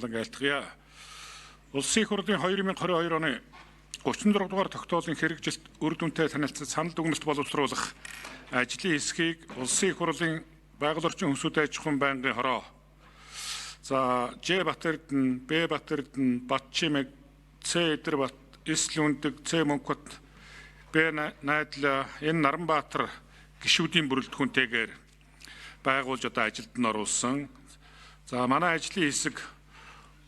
болон айлтгая. Улсын их хурлын 2022 оны 36 дугаар тогтоолын хэрэгжилт үр дүнтэй танилцсан санал дүгнэлт боловсруулах ажлын хэсгийг улсын их хурлын байгаль орчин хүнсүүд аж ахуйн байнгын хороо. За Ж Батэрдэн, Б Батэрдэн, Батчимэг, Ц Эдэрбат, Ислүндэг, Ц Мөнхбат, Б Найдла, энэ Наранбаатар гишүүдийн бүрэлдэхүүнтэйгээр байгуулж одоо ажилд нь оруулсан. За манай ажлын хэсэг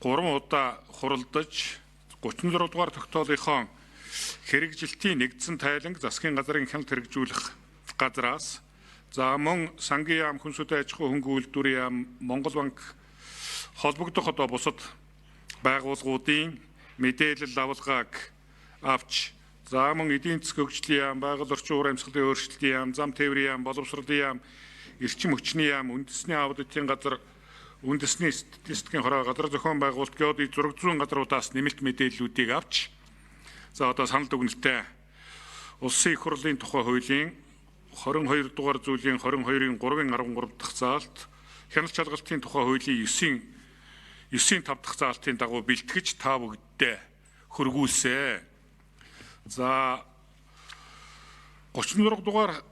3 удаа хуралдаж 36 дугаар тогтоолынхон хэрэгжилтийн нэгдсэн тайланг засгийн газрын хяналт хэрэгжүүлэх газраас за мөн сангийн яам, хүнсүүдийн аж ахуй хөнгөн үйлдвэрийн яам, Монгол банк холбогдох одоо бусад байгууллагуудын мэдээлэл авалгааг авч за мөн эдийн засгийн хөгжлийн яам, байгаль орчин уур амьсгалын өөрчлөлтийн яам, зам тээврийн яам, боловсролын яам, эрчим хүчний яам, үндэсний аудитын газар, үндэсний статистикийн хороо, газар зохион байгуулалт геодын 600 газруудаас нэмэлт мэдээллүүдийг авч за одоо санал дүгнэлтээ улсын их хурлын тухай хуулийн 22 дугаар зүйлийн 22-ын 3-13 дахь заалт, хяналт шалгалтын тухай хуулийн 9-5 дахь заалтын дагуу бэлтгэж та бүгддээ хөргүүлсэн. За 36 дугаар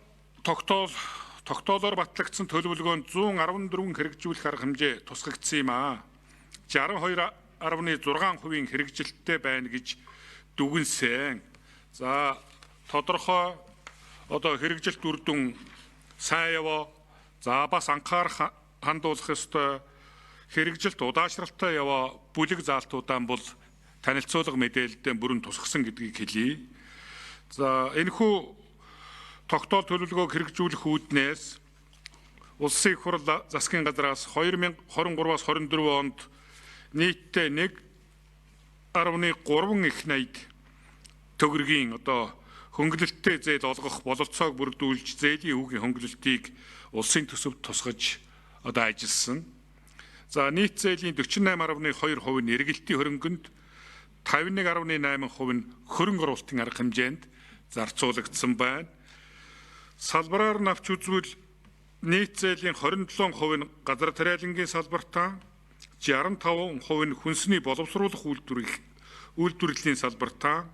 тогтоолоор батлагдсан төлөвлөгөөнд 114 хэрэгжүүлэх арга хэмжээ тусгагдсан юм а. 62.6% хэрэгжилттэй байна гэж дүгнсэн. За тодорхой одоо хэрэгжилт үр дүн сайн яваа. За бас анхаарах хандуулах ёстой хэрэгжилт удаашралтай яваа бүлэг заалтуудaan бол танилцуулга мэдээлэлдээ бүрэн тусгасан гэдгийг хэлье. За энэхүү тогтоол төлөвлөгөөг хэрэгжүүлэх үүднээс улсын их хурл засгийн газраас 2023-аас 24 онд нийтдээ 1.3 их найд төгрөгийн одоо хөнгөлөлттэй зээл олгох бололцоог бүрдүүлж зээлийн хүүгийн хөнгөлөлтийг улсын төсөвт тусгаж одоо ажилласан. За нийт зээлийн 48.2% нь эргэлтийн хөрөнгөнд, 51.8% нь хөрөнгө оруулалтын арга хэмжээнд зарцуулагдсан байна. Салбараар нь авч үзвэл нийт зээлийн 27% нь газар тариалангийн салбартаа, 65% нь хүнсний боловсруулах үйлдвэрлэлийн салбартаа,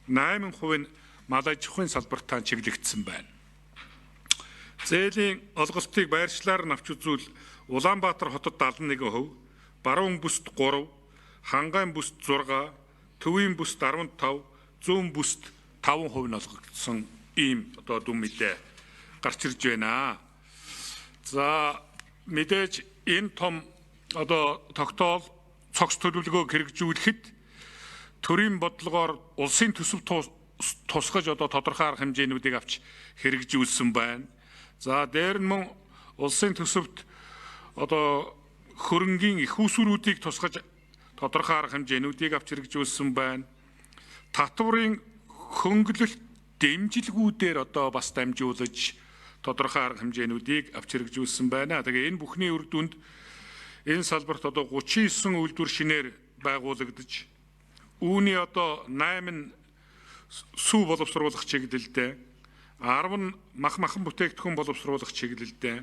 8% нь мал аж ахуйн салбартаа чиглэгдсэн байна. Зээлийн олголтыг байршлаар нь авч үзвэл Улаанбаатар хотод 71%, Баруун бүсд 3, Хангайн бүсд 6, Төвийн бүсд 15, Зүүн бүсд 5% нь олгогдсон ийм одоо дүн мэдээ гарч ирж байна. За мэдээж энэ том одоо тогтоол цогц төлөвлөгөөг хэрэгжүүлэхэд төрийн бодлогоор улсын төсөв тусгаж одоо тодорхой арга хэмжээнүүдийг авч хэрэгжүүлсэн байна. За дээр нь мөн улсын төсөвт одоо хөрөнгийн их усүрүүдийг тусгаж тодорхой арга хэмжээнүүдийг авч хэрэгжүүлсэн байна. Татварын хөнгөлөлт дэмжлэгүүдээр одоо бас дамжуулж тодорхой арга хэмжээнүүдийг авч хэрэгжүүлсэн байна. Тэгээ энэ бүхний үр дүнд энэ салбарт одоо 39 үйлдвэр шинээр байгуулагдаж үүний одоо 8 сүү боловсруулах чиглэлдээ, 10 нь махан бүтээгдэхүүн боловсруулах чиглэлдээ,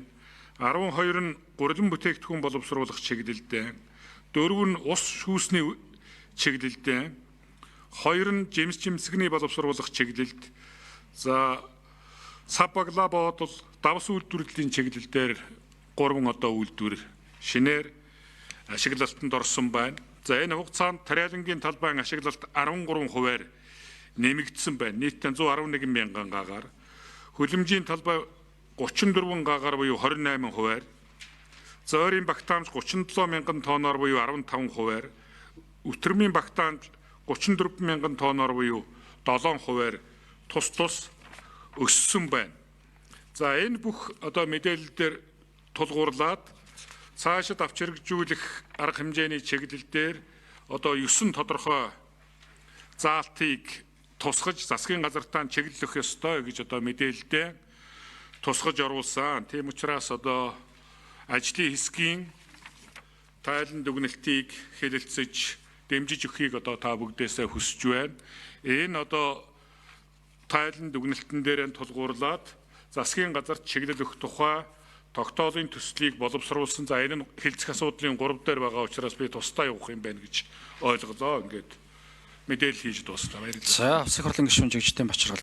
12 нь гурилан бүтээгдэхүүн боловсруулах чиглэлдээ, 4 нь ус шүүсний чиглэлдээ, 2 нь жимс жимсгний боловсруулах чиглэлд, за сав баглаа боодол давс үйлдвэрлэлийн чиглэлдээр 3 одоо үйлдвэр шинээр ашиглалтанд орсон байна. За энэ хугацаанд тариалангийн талбайн ашиглалт 13%-аар нэмэгдсэн байна. Нийтдээ 111 мянган гагаар. Хөлөмжийн талбай 34 гагаар буюу 28%-аар. Зөөрийн багтаамж 37 мянган тонноор буюу 15%-аар. Өтрмийн багтаамж 34 мянган тонноор буюу 7%-аар тус өссөн байна. За энэ бүх одоо мэдээлэлээр тулгуурлаад цаашид авч хэрэгжүүлэх арга хэмжээний чиглэлдээр одоо 9 тодорхой заалтыг тусгаж засгийн газартаа чиглэлөх ёстой гэж одоо мэдээлэлдээ тусгаж оруулсан. Тийм учраас одоо ажлын хэсгийн тайлан дүгнэлтийг хэлэлцэж дэмжиж өгөхийг одоо та бүгдээсээ хүсэж байна. Энэ одоо тайлан дүгнэлтэн дээр тулгуурлаад засгийн газарт чиглэл өгөх тухай тогтоолын төслийг боловсруулсан. За энэ нь хэлцэх асуудлын 3 дээр байгаа учраас би тусдаа явах юм байна гэж ойлголоо. Ингээд мэдээлэл хийж дуусна. Баярлалаа. За, Авсах хурлын гишүүн Жигжтэн Бачиргал.